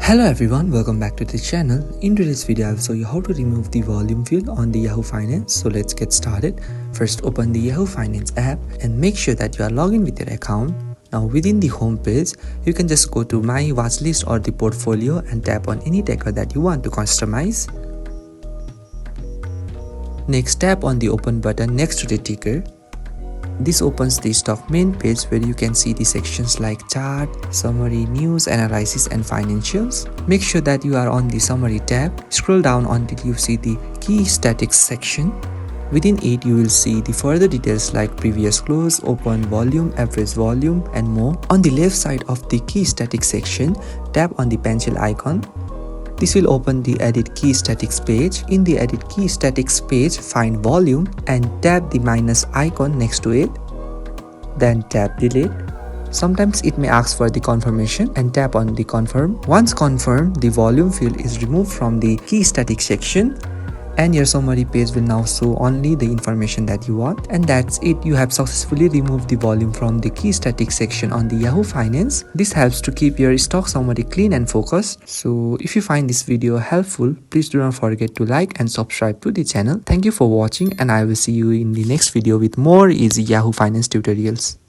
Hello everyone, welcome back to the channel. In today's video, I will show you how to remove the volume field on the Yahoo Finance. So let's get started. First, open the Yahoo Finance app and make sure that you are logged in with your account. Now within the home page, you can just go to My Watchlist or the Portfolio and tap on any tracker that you want to customize. Next, tap on the Open button next to the ticker. This opens the stock main page where you can see the sections like chart, summary, news, analysis and financials. Make sure that you are on the summary tab. Scroll down until you see the key statistics section. Within it, you will see the further details like previous close, open volume, average volume and more. On the left side of the key statistics section, tap on the pencil icon. This will open the Edit Key Statistics page. In the Edit Key Statistics page, find Volume and tap the minus icon next to it. Then tap Delete. Sometimes it may ask for the confirmation and tap on the Confirm. Once confirmed, the volume field is removed from the Key Statistics section and your summary page will now show only the information that you want. And that's it. You have successfully removed the volume from the key statistics section on the Yahoo Finance. This helps to keep your stock summary clean and focused. So if you find this video helpful, please do not forget to like and subscribe to the channel. Thank you for watching and I will see you in the next video with more easy Yahoo Finance tutorials.